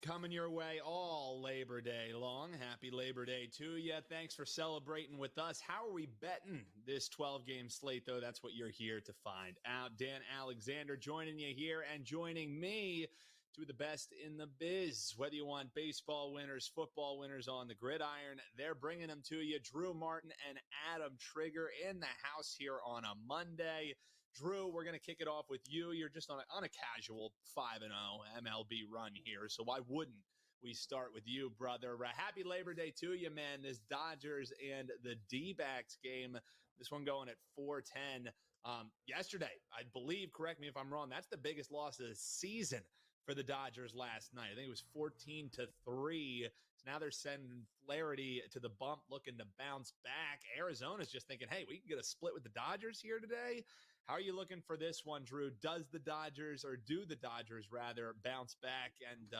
Coming your way all Labor Day long. Happy Labor Day to you. Thanks for celebrating with us. How are we betting this 12-game slate, though? That's what you're here to find out. Dan Alexander joining you here and joining me, two of the best in the biz. Whether you want baseball winners, football winners on the gridiron, they're bringing them to you. Drew Martin and Adam Trigger in the house here on a Monday. Drew, we're going to kick it off with you. You're just on a casual 5-0 MLB run here, so why wouldn't we start with you, brother? Happy Labor Day to you, man. This Dodgers and the D-backs game, this one going at 4:10 yesterday, I believe, correct me if I'm wrong, that's the biggest loss of the season for the Dodgers last night. I think it was 14-3. So now they're sending Flaherty to the bump, looking to bounce back. Arizona's just thinking, hey, we can get a split with the Dodgers here today. How are you looking for this one, Drew? Do the Dodgers rather bounce back and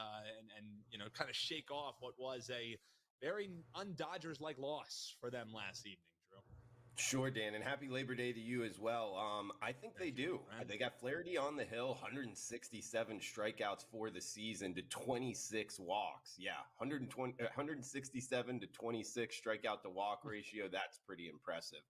kind of shake off what was a very un-Dodgers-like loss for them last evening, Drew? Sure, Dan, and happy Labor Day to you as well. I think they do. They got Flaherty on the hill, 167 strikeouts for the season to 26 walks. Yeah, 167 to 26 strikeout to walk ratio. That's pretty impressive.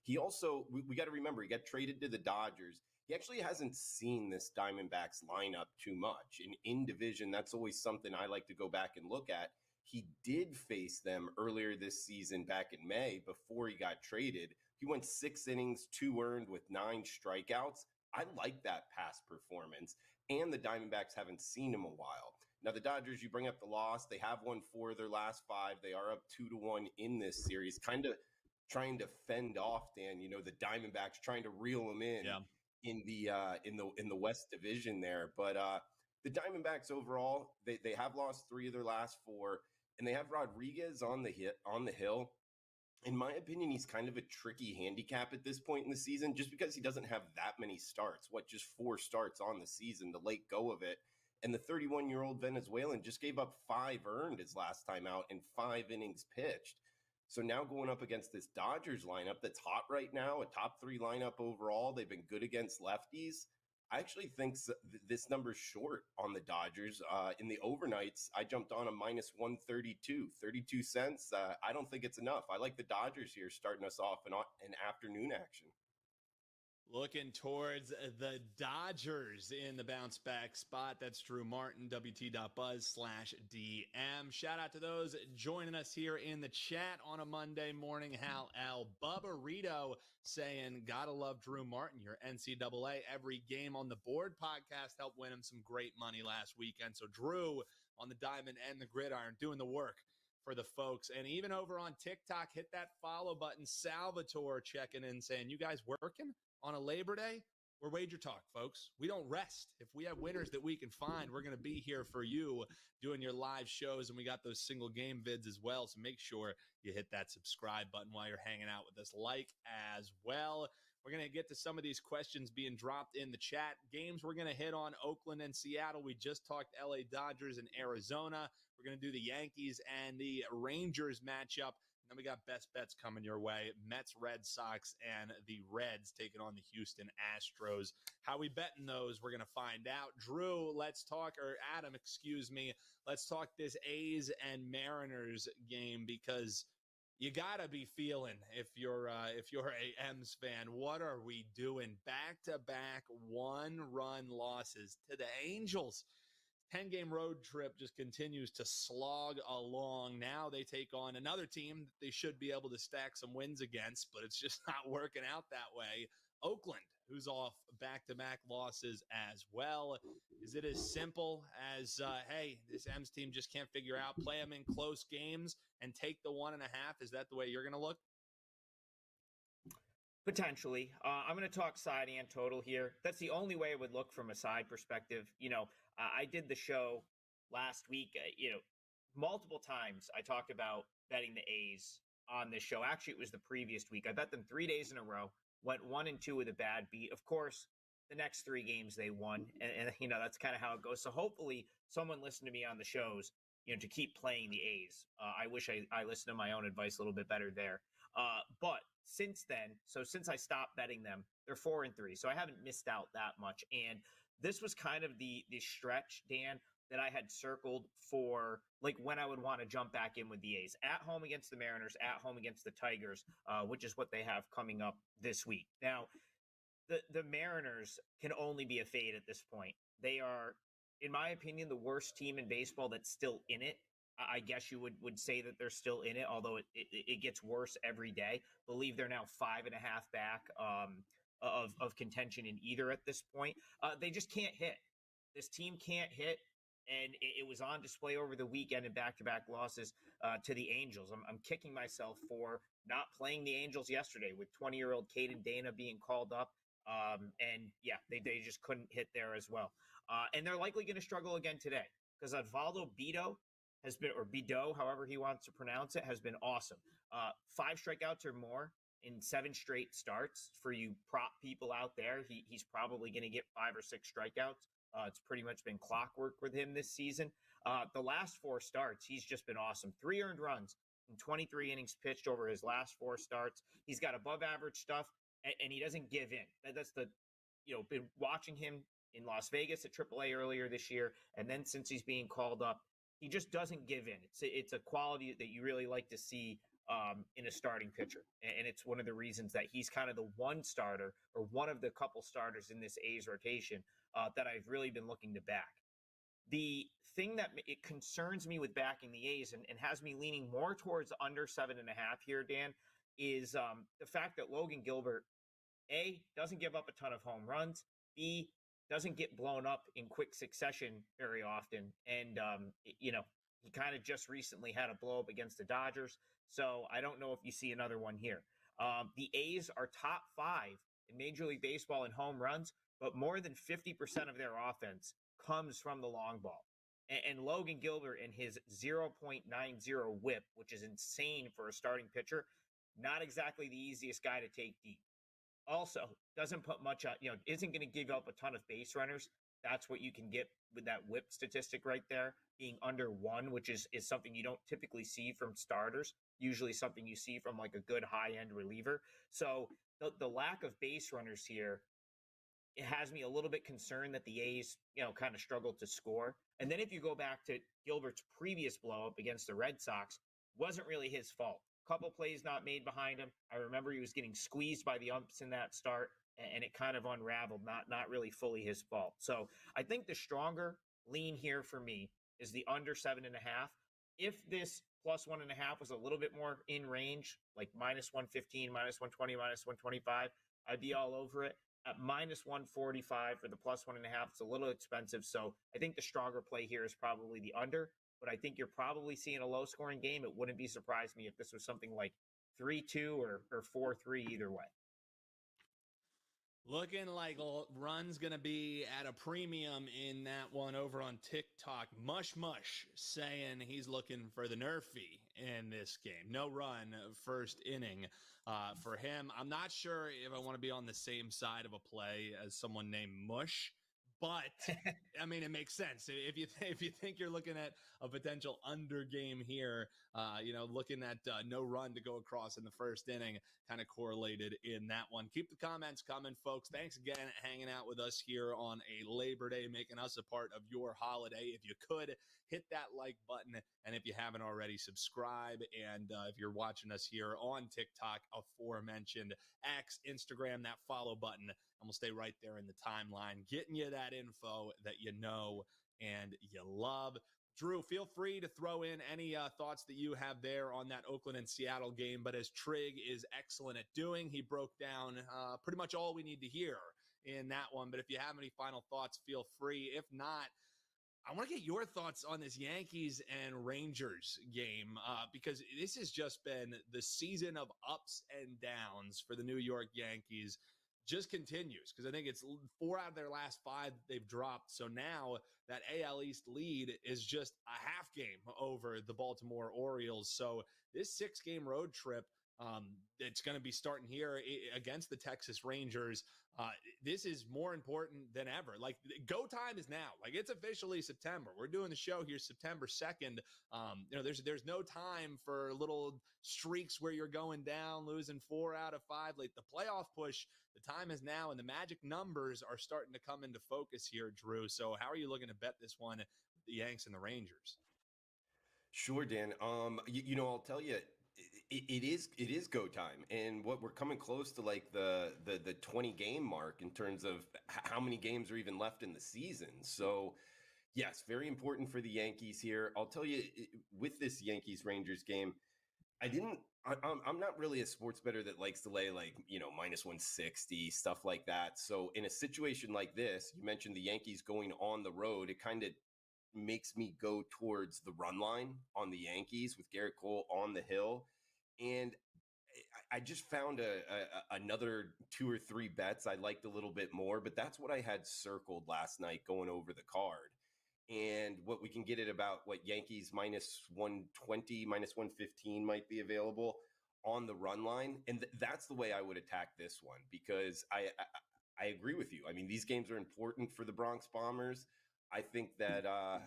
He also, we got to remember, he got traded to the Dodgers. He actually hasn't seen this Diamondbacks lineup too much. In division, that's always something I like to go back and look at. He did face them earlier this season back in May before he got traded. He went 6 innings, 2 earned with 9 strikeouts. I like that past performance. And the Diamondbacks haven't seen him a while. Now, the Dodgers, you bring up the loss. They have won 4 of their last 5. They are up 2-1 in this series. Kind of trying to fend off, Dan, the Diamondbacks, trying to reel them in the West Division there. But the Diamondbacks overall, they have lost 3 of their last 4, and they have Rodriguez on the hill. In my opinion, he's kind of a tricky handicap at this point in the season, just because he doesn't have that many starts. Just 4 starts on the season, the late go of it. And the 31-year-old Venezuelan just gave up 5 earned his last time out and 5 innings pitched. So now going up against this Dodgers lineup that's hot right now, a top 3 lineup overall. They've been good against lefties. I actually think this number's short on the Dodgers. In the overnights, I jumped on a minus 132, 32 cents. I don't think it's enough. I like the Dodgers here starting us off in afternoon action. Looking towards the Dodgers in the bounce back spot. That's Drew Martin, WT.buzz/DM. Shout out to those joining us here in the chat on a Monday morning. Hal L. Bubba Rito saying, gotta love Drew Martin, your NCAA Every Game on the Board podcast helped win him some great money last weekend. So Drew on the diamond and the gridiron doing the work for the folks. And even over on TikTok, hit that follow button. Salvatore checking in saying, you guys working on a Labor Day? We're WagerTalk, folks. We don't rest. If we have winners that we can find, we're going to be here for you doing your live shows. And we got those single game vids as well. So make sure you hit that subscribe button while you're hanging out with us, like as well. We're going to get to some of these questions being dropped in the chat. Games we're going to hit on: Oakland and Seattle. We just talked LA Dodgers and Arizona. We're going to do the Yankees and the Rangers matchup. And then we got best bets coming your way: Mets, Red Sox, and the Reds taking on the Houston Astros. How we betting those, we're going to find out. Drew, let's talk, or Adam, excuse me, let's talk this A's and Mariners game, because you gotta be feeling, if you're a M's fan, what are we doing? Back-to-back 1-run losses to the Angels. 10-game road trip just continues to slog along. Now they take on another team that they should be able to stack some wins against, but it's just not working out that way. Oakland, who's off back-to-back losses as well. Is it as simple as, hey, this M's team just can't figure out, play them in close games and take the 1.5? Is that the way you're going to look? Potentially. I'm going to talk side and total here. That's the only way it would look from a side perspective. I did the show last week. Multiple times I talked about betting the A's on this show. Actually, it was the previous week. I bet them 3 days in a row, went 1-2 with a bad beat. Of course, the next 3 games they won. And that's kind of how it goes. So hopefully someone listened to me on the shows, to keep playing the A's. I wish I listened to my own advice a little bit better there. But since then, since I stopped betting them, they're 4-3. So I haven't missed out that much. And this was kind of the stretch, Dan, that I had circled for like when I would want to jump back in with the A's. At home against the Mariners, at home against the Tigers, which is what they have coming up this week. Now, the Mariners can only be a fade at this point. They are, in my opinion, the worst team in baseball that's still in it. I guess you would say that they're still in it, although it gets worse every day. Believe they're now 5.5 back of contention in either at this point. They just can't hit. This team can't hit, and it was on display over the weekend in back-to-back losses to the Angels. I'm kicking myself for not playing the Angels yesterday with 20-year-old Caden Dana being called up. And yeah, they just couldn't hit there as well. And they're likely going to struggle again today because Osvaldo Bido has been, or Bido, however he wants to pronounce it, has been awesome. 5 strikeouts or more in 7 straight starts. For you prop people out there, he's probably going to get 5 or 6 strikeouts. It's pretty much been clockwork with him this season. The last 4 starts, he's just been awesome. 3 earned runs in 23 innings pitched over his last 4 starts. He's got above average stuff, and he doesn't give in. That's the, been watching him in Las Vegas at AAA earlier this year, and then since he's being called up, he just doesn't give in. It's a quality that you really like to see in a starting pitcher. And it's one of the reasons that he's kind of the one starter or one of the couple starters in this A's rotation that I've really been looking to back. The thing that it concerns me with backing the A's and has me leaning more towards under 7.5 here, Dan, is the fact that Logan Gilbert, A, doesn't give up a ton of home runs, B, doesn't get blown up in quick succession very often. And, he kind of just recently had a blow up against the Dodgers. So I don't know if you see another one here. The A's are top 5 in Major League Baseball in home runs, but more than 50% of their offense comes from the long ball. And Logan Gilbert and his 0.90 whip, which is insane for a starting pitcher, not exactly the easiest guy to take deep. Also, doesn't put much out, isn't going to give up a ton of base runners. That's what you can get with that whip statistic right there, being under 1, which is something you don't typically see from starters, usually something you see from like a good high-end reliever. So the lack of base runners here, it has me a little bit concerned that the A's, kind of struggled to score. And then if you go back to Gilbert's previous blow-up against the Red Sox, wasn't really his fault. Couple plays not made behind him. I remember he was getting squeezed by the umps in that start, and it kind of unraveled, not really fully his fault. So I think the stronger lean here for me is the under 7.5. If this plus 1.5 was a little bit more in range, like minus 115, minus 120, minus 125, I'd be all over it. At minus 145 for the plus 1.5, it's a little expensive. So I think the stronger play here is probably the under. But I think you're probably seeing a low-scoring game. It wouldn't be surprised me if this was something like 3-2 or 4-3 either way. Looking like run's going to be at a premium in that one over on TikTok. Mush saying he's looking for the Nerfy in this game. No run first inning for him. I'm not sure if I want to be on the same side of a play as someone named Mush. But I mean, it makes sense if you think you're looking at a potential under game here. Looking at no run to go across in the first inning, kind of correlated in that one. Keep the comments coming, folks. Thanks again hanging out with us here on a Labor Day, making us a part of your holiday. If you could hit that like button, and if you haven't already, subscribe. And if you're watching us here on TikTok, aforementioned X, Instagram, that follow button. And we'll stay right there in the timeline, getting you that info that you know and you love. Drew, feel free to throw in any thoughts that you have there on that Oakland and Seattle game. But as Trig is excellent at doing, he broke down pretty much all we need to hear in that one. But if you have any final thoughts, feel free. If not, I want to get your thoughts on this Yankees and Rangers game because this has just been the season of ups and downs for the New York Yankees. Just continues because I think it's 4 out of their last 5 they've dropped. So now that AL East lead is just a half game over the Baltimore Orioles. So this 6-game road trip, it's going to be starting here against the Texas Rangers. This is more important than ever. Like, go time is now. Like, it's officially September. We're doing the show here September 2nd. There's no time for little streaks where you're going down, losing 4 out of 5. Like, the playoff push, the time is now, and the magic numbers are starting to come into focus here, Drew. So how are you looking to bet this one with Yanks and the Rangers. Sure, Dan. I'll tell you, it is go time, and what we're coming close to, like the 20 game mark in terms of how many games are even left in the season. So, yes, very important for the Yankees here. I'll tell you, with this Yankees Rangers game, I'm not really a sports bettor that likes to lay minus 160 stuff like that. So in a situation like this, you mentioned the Yankees going on the road, it kind of makes me go towards the run line on the Yankees with Garrett Cole on the hill. And I just found another 2 or 3 bets I liked a little bit more, but that's what I had circled last night going over the card. And what we can get at about Yankees minus 120, minus 115 might be available on the run line. And that's the way I would attack this one, because I agree with you. I mean, these games are important for the Bronx Bombers. I think that I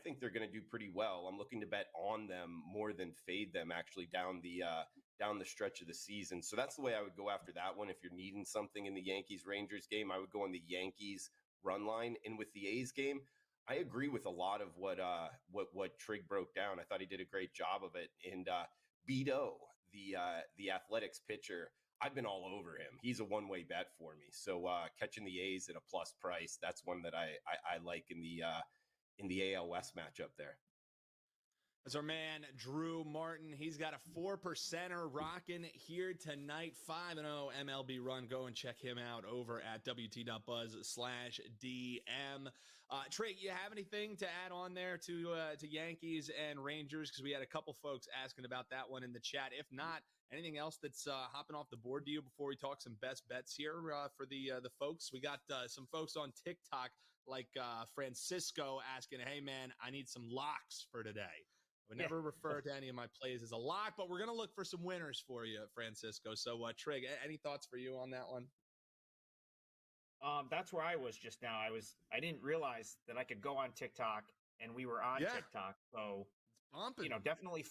think they're going to do pretty well. I'm looking to bet on them more than fade them actually down the stretch of the season. So that's the way I would go after that one. If you're needing something in the Yankees Rangers game, I would go on the Yankees run line. And with the A's game, I agree with a lot of what Trig broke down. I thought he did a great job of it. And Beto, the Athletics pitcher, I've been all over him. He's a one-way bet for me. So catching the A's at a plus price, that's one that I like in the AL West matchup there. That's our man, Drew Martin. He's got a 4%er rocking here tonight. 5-0 MLB run. Go and check him out over at WT.buzz/DM. Trey, you have anything to add on there to Yankees and Rangers? Because we had a couple folks asking about that one in the chat. If not, anything else that's hopping off the board to you before we talk some best bets here for the folks? We got some folks on TikTok like Francisco asking, hey, man, I need some locks for today. I would never refer to any of my plays as a lock, but we're going to look for some winners for you, Francisco. So, Trig, any thoughts for you on that one? That's where I was just now. I didn't realize that I could go on TikTok, and we were on TikTok. So, definitely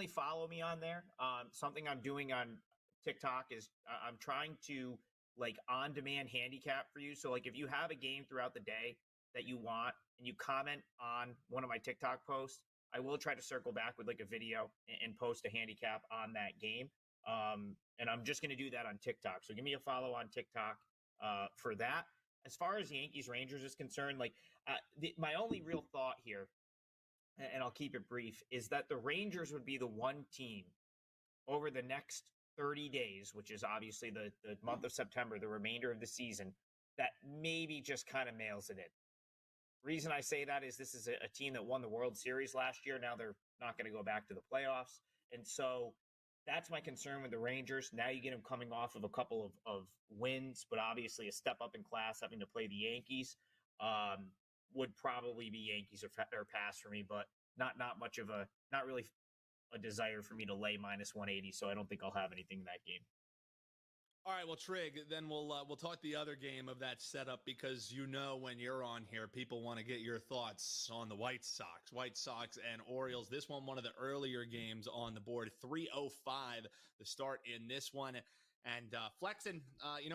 follow me on there. Something I'm doing on TikTok is I'm trying to on-demand handicap for you. So if you have a game throughout the day that you want and you comment on one of my TikTok posts, I will try to circle back with a video and post a handicap on that game. And I'm just going to do that on TikTok. So give me a follow on TikTok for that. As far as Yankees Rangers is concerned, my only real thought here, and I'll keep it brief, is that the Rangers would be the one team over the next 30 days, which is obviously the month of September, the remainder of the season, that maybe just kind of mails it in. Reason I say that is this is a team that won the World Series last year. Now they're not going to go back to the playoffs. And so that's my concern with the Rangers. Now you get them coming off of a couple of wins, but obviously a step up in class having to play the Yankees. Would probably be Yankees or pass for me, but not really a desire for me to lay minus 180. So I don't think I'll have anything in that game. All right, well, Trig, then we'll talk the other game of that setup, because when you're on here, people want to get your thoughts on the White Sox and Orioles. This one of the earlier games on the board, 3:05 the start in this one, and flexing.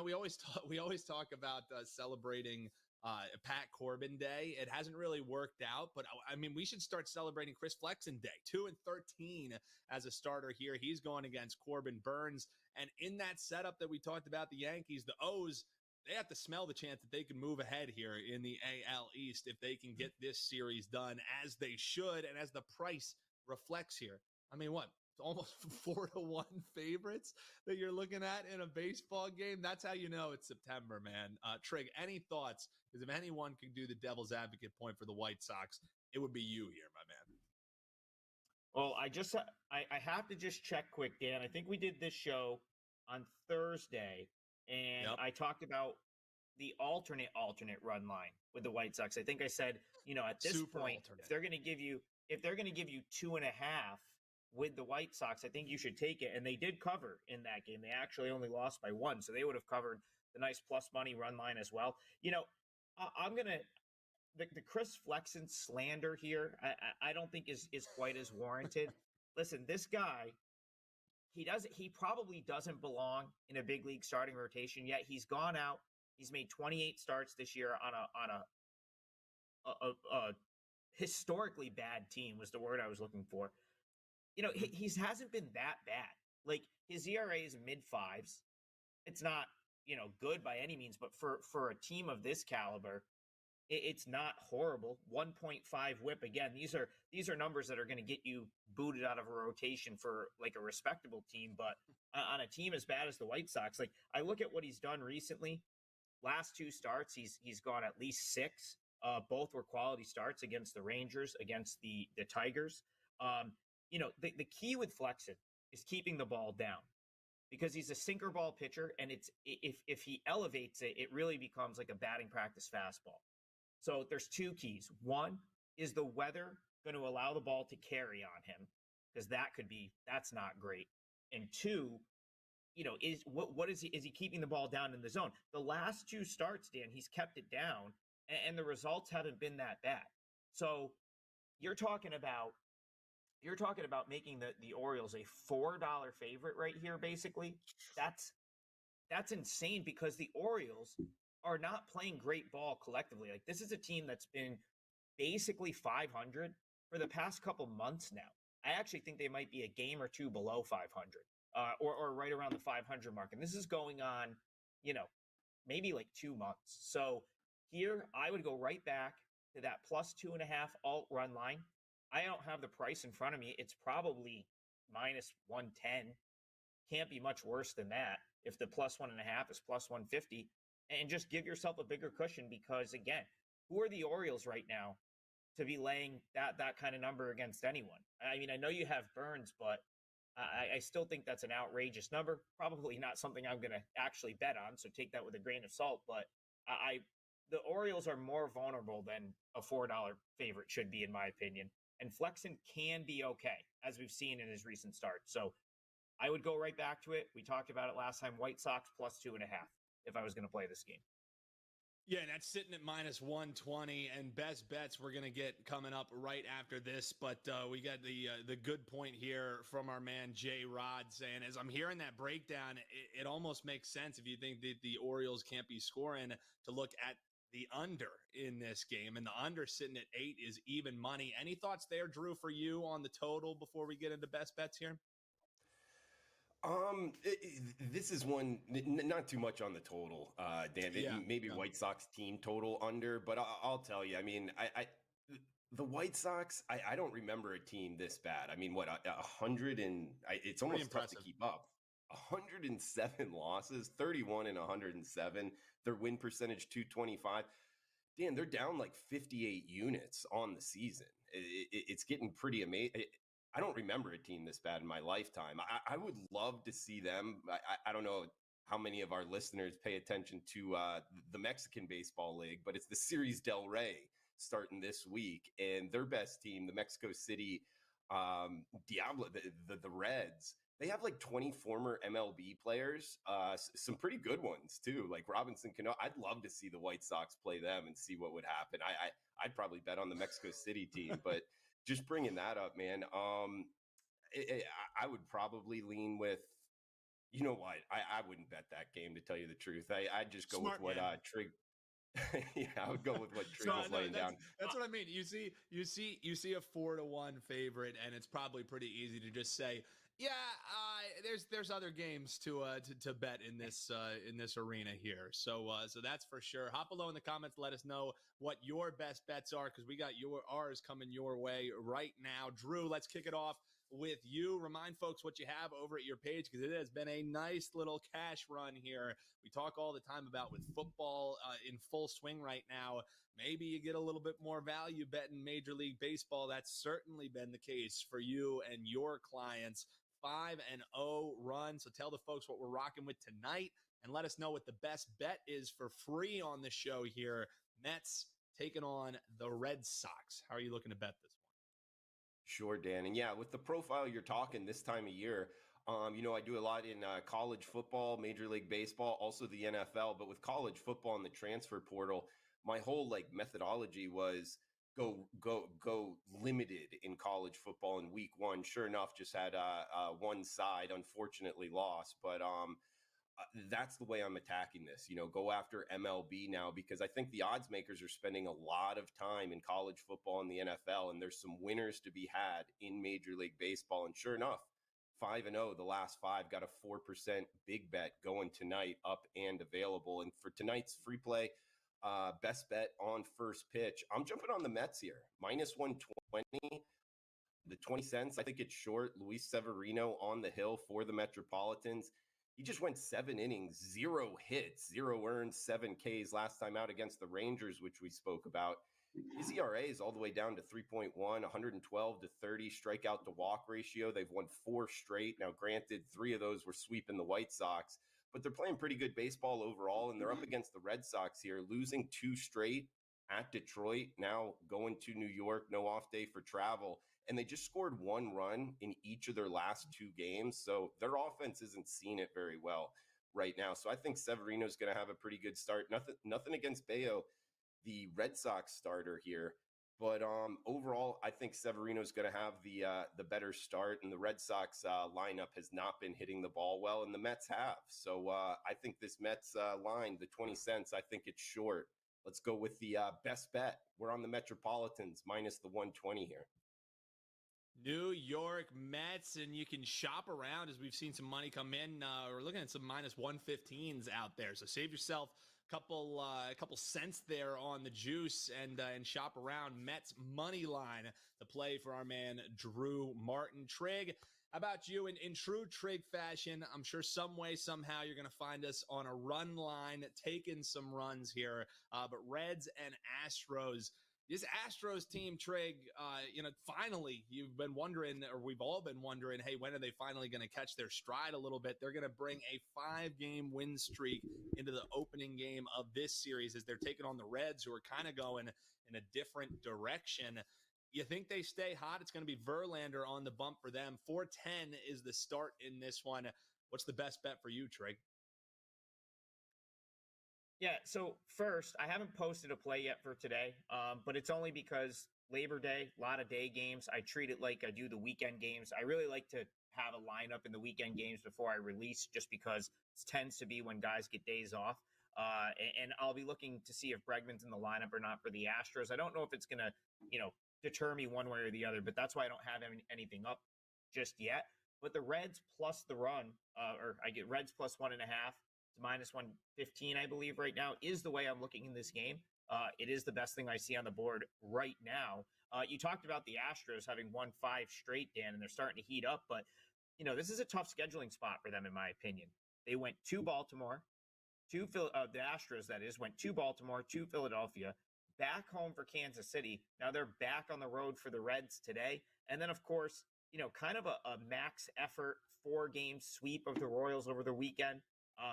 We always talk about celebrating Pat Corbin Day. It hasn't really worked out, but I mean, we should start celebrating Chris Flexen Day. 2-13 as a starter here. He's going against Corbin Burns. And in that setup that we talked about, the Yankees, the O's, they have to smell the chance that they can move ahead here in the AL East if they can get this series done as they should and as the price reflects here. I mean, what? Almost 4-1 favorites that you're looking at in a baseball game. That's how you know it's September, man. Trig, any thoughts? Because if anyone can do the devil's advocate point for the White Sox, it would be you here, my man. Well, I have to just check quick, Dan. I think we did this show on Thursday, and I talked about the alternate run line with the White Sox. I think I said, at this Super point, alternate. if they're going to give you 2.5 with the White Sox, I think you should take it. And they did cover in that game. They actually only lost by 1, so they would have covered the nice plus money run line as well. I'm going to the Chris Flexen slander here, I don't think is quite as warranted. Listen, this guy, he probably doesn't belong in a big league starting rotation yet. He's gone out. He's made 28 starts this year on a historically bad team was the word I was looking for. He hasn't been that bad. Like, his ERA is mid fives. It's not, good by any means, but for a team of this caliber, it's not horrible. 1.5 whip. Again, these are numbers that are going to get you booted out of a rotation for like a respectable team. But on a team as bad as the White Sox, like, I look at what he's done recently. Last two starts, he's gone at least 6. Both were quality starts against the Rangers, against the Tigers. The key with Flexen is keeping the ball down, because he's a sinker ball pitcher, and it's if he elevates it, it really becomes like a batting practice fastball. So there's 2 keys. One, is the weather going to allow the ball to carry on him? Because that's not great. And 2, is he keeping the ball down in the zone? The last 2 starts, Dan, he's kept it down, and the results haven't been that bad. So you're talking about making the Orioles a $4 favorite right here. Basically, that's insane, because the Orioles are not playing great ball collectively. Like, this is a team that's been basically 500 for the past couple months now. I actually think they might be a game or 2 below 500, or right around the 500 mark. And this is going on, maybe like 2 months. So here I would go right back to that +2.5 alt run line. I don't have the price in front of me. It's probably -110. Can't be much worse than that. If the +1.5 is +150, and just give yourself a bigger cushion, because again, who are the Orioles right now to be laying that kind of number against anyone? I mean, I know you have Burns, but I still think that's an outrageous number. Probably not something I'm going to actually bet on, so take that with a grain of salt. But the Orioles are more vulnerable than a $4 favorite should be, in my opinion. And Flexen can be okay, as we've seen in his recent start. So I would go right back to it. We talked about it last time. White Sox +2.5 if I was going to play this game. Yeah, and that's sitting at -120, and best bets we're going to get coming up right after this. But we got the good point here from our man Jay Rod saying, as I'm hearing that breakdown, it almost makes sense if you think that the Orioles can't be scoring to look at the under in this game. And the under sitting at 8 is even money. Any thoughts there, Drew, for you on the total before we get into best bets here? This is one, not too much on the total, Dan. Maybe White Sox team total under, but I'll tell you, I mean, the White Sox, I don't remember a team this bad. I mean, what, 100 and it's almost tough to keep up. 107 losses, 31 and 107. Their win percentage 225. Dan, they're down like 58 units on the season. It's getting pretty amazing. I don't remember a team this bad in my lifetime. I would love to see them. I don't know how many of our listeners pay attention to the Mexican Baseball League, but it's the Series del Rey starting this week. And their best team, the Mexico City Diablo, the Reds, they have like 20 former MLB players, some pretty good ones too, like Robinson Cano. I'd love to see the White Sox play them and see what would happen. I'd probably bet on the Mexico City team, but just bringing that up, man, I would probably lean with, you know what, I wouldn't bet that game, to tell you the truth. I'd just go with what Trig. Yeah, I would go with what Trig was laying down. That's what I mean. You see a 4-1 favorite, and it's probably pretty easy to just say, yeah, there's other games to bet in this arena here. So that's for sure. Hop below in the comments. Let us know what your best bets are, because we got ours coming your way right now. Drew, let's kick it off with you. Remind folks what you have over at your page, because it has been a nice little cash run here. We talk all the time about with football in full swing right now. Maybe you get a little bit more value betting Major League Baseball. That's certainly been the case for you and your clients. 5-0 run. So tell the folks what we're rocking with tonight, and let us know what the best bet is for free on the show here. Mets taking on the Red Sox. How are you looking to bet this one? Sure, Dan. And yeah, with the profile you're talking this time of year, I do a lot in college football, Major League Baseball, also the NFL. But with college football and the transfer portal, my whole methodology was go limited in college football in week 1. Sure enough, just had one side unfortunately lost, but That's the way I'm attacking this. Go after MLB now, because I think the odds makers are spending a lot of time in college football and the NFL, and there's some winners to be had in Major League Baseball. And sure enough, 5-0, the last 5, got a 4% big bet going tonight, up and available. And for tonight's free play, best bet on first pitch, I'm jumping on the Mets here, minus 120. The 20 cents, I think it's short. Luis Severino on the hill for the Metropolitans. He just went 7 innings, 0 hits, 0 earned, 7 Ks last time out against the Rangers, which we spoke about. His ERA is all the way down to 3.1, 112 to 30 strikeout to walk ratio. They've won 4 straight. Now, granted, 3 of those were sweeping the White Sox, but they're playing pretty good baseball overall, and they're up against the Red Sox here, losing 2 straight at Detroit, now going to New York, no off day for travel. And they just scored 1 run in each of their last 2 games. So their offense isn't seeing it very well right now. So I think Severino's going to have a pretty good start. Nothing against Bayo, the Red Sox starter here. But overall, I think Severino's going to have the better start. And the Red Sox lineup has not been hitting the ball well, and the Mets have. So I think this Mets line, the 20 cents, I think it's short. Let's go with the best bet. We're on the Metropolitans, minus the 120 here. New York Mets, and you can shop around as we've seen some money come in. We're looking at some minus 115s out there, so save yourself a couple cents there on the juice and shop around. Mets money line to play for our man Drew Martin. Trig, how about you? In true Trig fashion, I'm sure some way, somehow, you're going to find us on a run line, taking some runs here. But Reds and Astros. This Astros team, Trig, finally, you've been wondering, or we've all been wondering, hey, when are they finally going to catch their stride a little bit? They're going to bring a 5-game win streak into the opening game of this series as they're taking on the Reds, who are kind of going in a different direction. You think they stay hot? It's going to be Verlander on the bump for them. 410 is the start in this one. What's the best bet for you, Trig? Yeah, so first, I haven't posted a play yet for today, but it's only because Labor Day, a lot of day games. I treat it like I do the weekend games. I really like to have a lineup in the weekend games before I release, just because it tends to be when guys get days off. And I'll be looking to see if Bregman's in the lineup or not for the Astros. I don't know if it's going to, deter me one way or the other, but that's why I don't have anything up just yet. But the Reds plus the run, or I get Reds plus 1.5. It's minus 115, I believe, right now, is the way I'm looking in this game. It is the best thing I see on the board right now. You talked about the Astros having won 5 straight, Dan, and they're starting to heat up. But, this is a tough scheduling spot for them, in my opinion. They went to Baltimore, the Astros, that is, went to Baltimore, to Philadelphia, back home for Kansas City. Now they're back on the road for the Reds today. And then, of course, kind of a max effort 4-game sweep of the Royals over the weekend.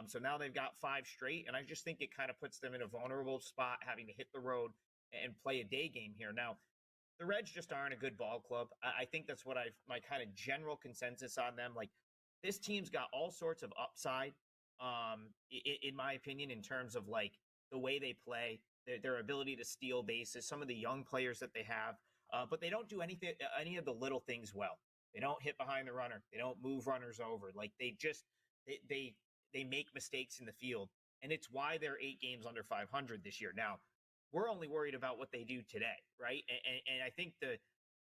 So now they've got 5 straight, and I just think it kind of puts them in a vulnerable spot, having to hit the road and play a day game here. Now, the Reds just aren't a good ball club. I think that's what my kind of general consensus on them. Like, this team's got all sorts of upside, in my opinion, in terms of like the way they play, their ability to steal bases, some of the young players that they have, but they don't do any of the little things well. They don't hit behind the runner. They don't move runners over. Like, they make mistakes in the field, and it's why they're 8 games under 500 this year. Now, we're only worried about what they do today, right? And I think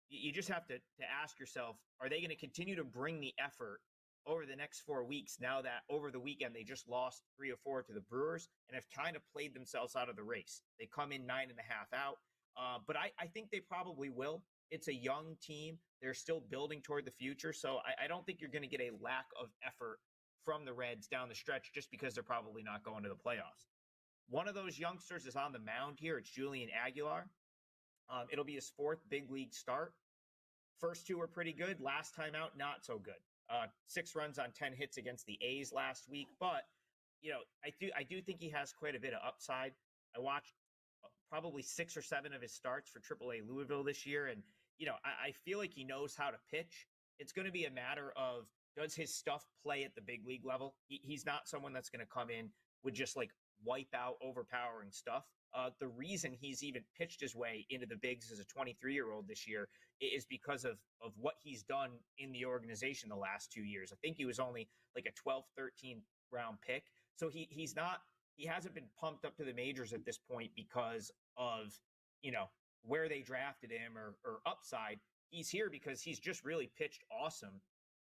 you just have to ask yourself, are they going to continue to bring the effort over the next 4 weeks, now that over the weekend they just lost 3 or 4 to the Brewers and have kind of played themselves out of the race? They come in 9.5 out, but I think they probably will. It's a young team. They're still building toward the future, so I don't think you're going to get a lack of effort from the Reds down the stretch just because they're probably not going to the playoffs. One of those youngsters is on the mound here. It's Julian Aguilar. It'll be his 4th big league start. First 2 were pretty good. Last time out, not so good. 6 runs on 10 hits against the A's last week. But, I do think he has quite a bit of upside. I watched probably 6 or 7 of his starts for AAA Louisville this year. And, I feel like he knows how to pitch. It's going to be a matter of, does his stuff play at the big league level? He's not someone that's going to come in with just like wipe out overpowering stuff. The reason he's even pitched his way into the bigs as a 23-year-old this year is because of what he's done in the organization the last 2 years. I think he was only like a 12th, 13th round pick. So he hasn't been pumped up to the majors at this point because of, where they drafted him or upside. He's here because he's just really pitched awesome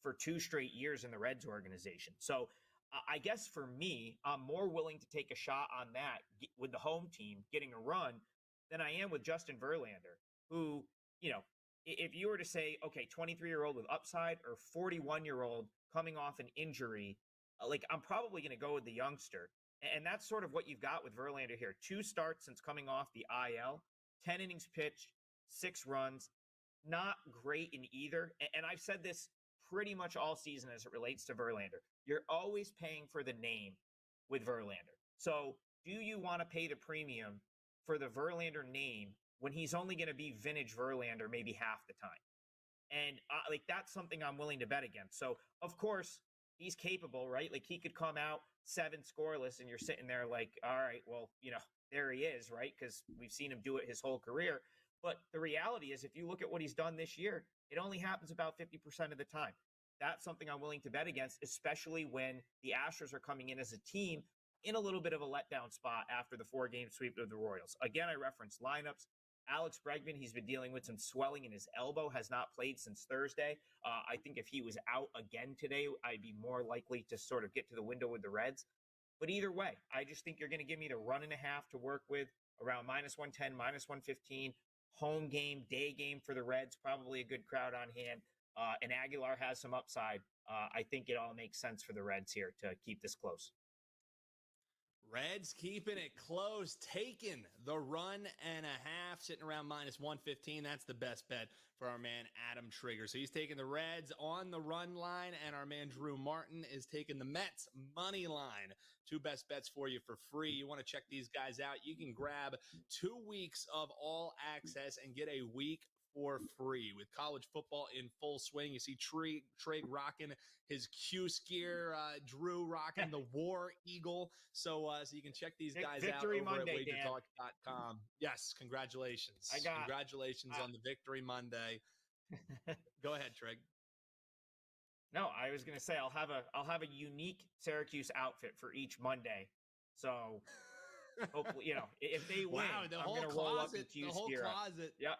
for 2 straight years in the Reds organization. So I guess for me, I'm more willing to take a shot on that with the home team getting a run than I am with Justin Verlander, who, if you were to say, okay, 23-year-old with upside or 41-year-old coming off an injury, I'm probably going to go with the youngster. And that's sort of what you've got with Verlander here. 2 starts since coming off the IL, 10 innings pitched, 6 runs, not great in either. And I've said this pretty much all season as it relates to Verlander. You're always paying for the name with Verlander. So do you want to pay the premium for the Verlander name when he's only going to be vintage Verlander maybe half the time? And that's something I'm willing to bet against. So, of course, he's capable, right? He could come out 7 scoreless and you're sitting there like, all right, well, there he is, right? Because we've seen him do it his whole career. But the reality is, if you look at what he's done this year, it only happens about 50% of the time. That's something I'm willing to bet against, especially when the Astros are coming in as a team in a little bit of a letdown spot after the 4-game sweep of the Royals. Again, I referenced lineups. Alex Bregman, he's been dealing with some swelling in his elbow, has not played since Thursday. I think if he was out again today, I'd be more likely to sort of get to the window with the Reds. But either way, I just think you're going to give me the 1.5 to work with, around -110, -115. Home game, day game for the Reds, probably a good crowd on hand. And Aguilar has some upside. I think it all makes sense for the Reds here to keep this close. Reds keeping it close, taking the 1.5, sitting around -115. That's the best bet for our man Adam Trigger. So he's taking the Reds on the run line, and our man Drew Martin is taking the Mets money line. 2 best bets for you for free. You want to check these guys out, you can grab 2 weeks of all access and get a week for free with college football in full swing. You see Trig rocking his Cuse gear, Drew rocking the War Eagle. So you can check these guys Victory out over Monday, at WagerTalk.com. Yes, congratulations. Congratulations on the Victory Monday. Go ahead, Trig. No, I was going to say I'll have a unique Syracuse outfit for each Monday. So hopefully, if they win, I'm going to roll up in Cuse gear. Yeah.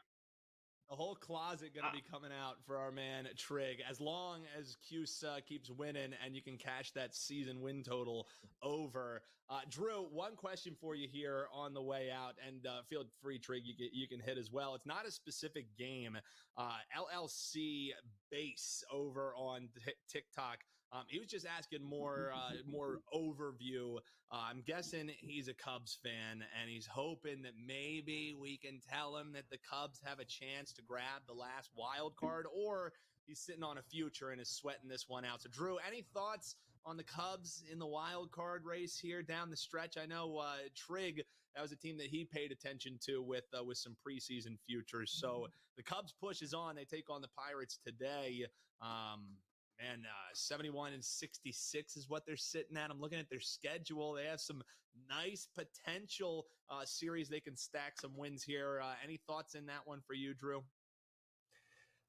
The whole closet going to be coming out for our man Trig, as long as Cuse keeps winning and you can cash that season win total over. Drew, one question for you here on the way out, and feel free, Trig, you can hit as well. It's not a specific game. LLC Base over on TikTok. He was just asking more overview. I'm guessing he's a Cubs fan, and he's hoping that maybe we can tell him that the Cubs have a chance to grab the last wild card, or he's sitting on a future and is sweating this one out. So, Drew, any thoughts on the Cubs in the wild card race here down the stretch? I know Trig, that was a team that he paid attention to with some preseason futures. So the Cubs push is on. They take on the Pirates today. 71-66 is what they're sitting at. I'm looking at their schedule. They have some nice potential series. They can stack some wins here. Any thoughts in that one for you, Drew?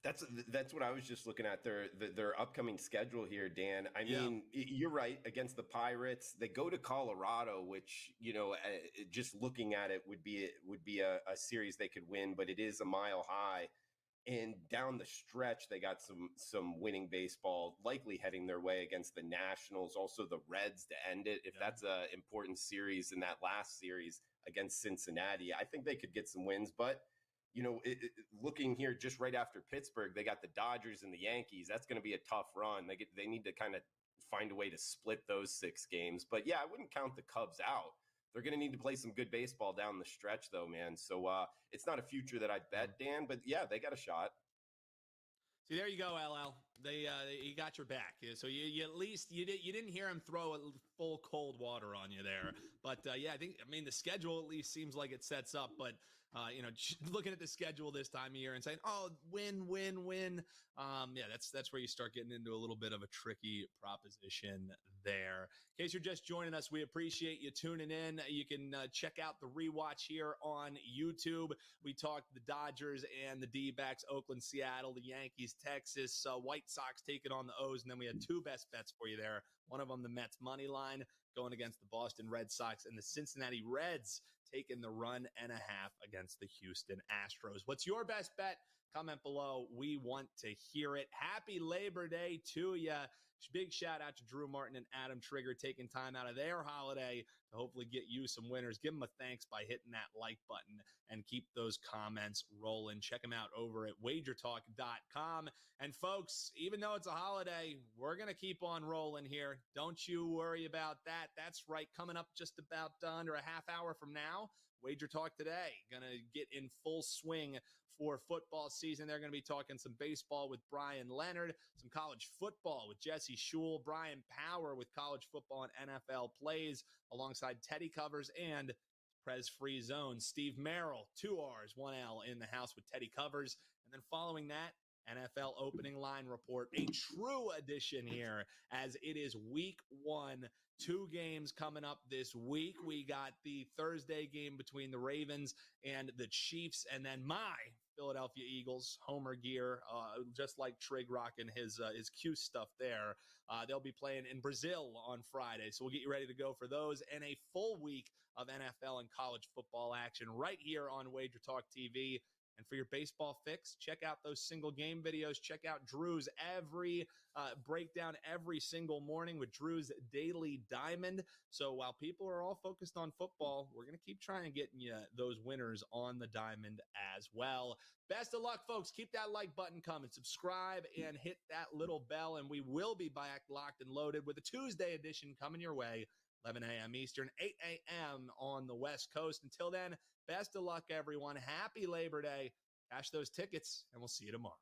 That's what I was just looking at, their upcoming schedule here, Dan. I mean, you're right. Against the Pirates, they go to Colorado, which, just looking at it would be a series they could win, but it is a mile high. And down the stretch, they got some winning baseball likely heading their way against the Nationals, also the Reds to end it. If that's an important series in that last series against Cincinnati, I think they could get some wins. But, looking here just right after Pittsburgh, they got the Dodgers and the Yankees. That's going to be a tough run. They need to kind of find a way to split those 6 games. But, yeah, I wouldn't count the Cubs out. They're going to need to play some good baseball down the stretch, though, man. So it's not a future that I'd bet, Dan, but yeah, they got a shot. See, there you go, LL. He got your back. So you at least you didn't hear him throw a full cold water on you there. But yeah, I mean the schedule at least seems like it sets up. But looking at the schedule this time of year and saying, oh, win. Yeah, that's where you start getting into a little bit of a tricky proposition there. In case you're just joining us, we appreciate you tuning in. You can check out the rewatch here on YouTube. We talked the Dodgers and the D-backs, Oakland, Seattle, the Yankees, Texas, White Sox taking on the O's, and then we had 2 best bets for you there One of them, the Mets money line, going against the Boston Red Sox, and the Cincinnati Reds taking the 1.5 against the Houston Astros. What's your best bet? Comment below. We want to hear it. Happy Labor Day to you. Big shout out to Drew Martin and Adam Trigger taking time out of their holiday to hopefully get you some winners. Give them a thanks by hitting that like button and keep those comments rolling. Check them out over at WagerTalk.com. And folks, even though it's a holiday, we're going to keep on rolling here. Don't you worry about that. That's right. Coming up just about under a half hour from now, Wager Talk Today, going to get in full swing for football season. They're going to be talking some baseball with Brian Leonard, some college football with Jesse Shule, Brian Power with college football and NFL plays, alongside Teddy Covers and Prez Free Zone. Steve Merrill, 2 R's, 1 L in the house with Teddy Covers. And then following that, NFL opening line report, a true edition here as it is week 1. 2 games coming up this week. We got the Thursday game between the Ravens and the Chiefs, and then my Philadelphia Eagles, Homer gear, just like Trig rocking his Q stuff there. They'll be playing in Brazil on Friday, so we'll get you ready to go for those and a full week of NFL and college football action right here on Wager Talk TV. And for your baseball fix, check out those single game videos. Check out Drew's every breakdown every single morning with Drew's Daily Diamond. So while people are all focused on football, we're going to keep trying to get you those winners on the diamond as well. Best of luck, folks. Keep that like button coming. Subscribe and hit that little bell. And we will be back locked and loaded with a Tuesday edition coming your way. 11 a.m. Eastern, 8 a.m. on the West Coast. Until then, best of luck, everyone. Happy Labor Day. Cash those tickets, and we'll see you tomorrow.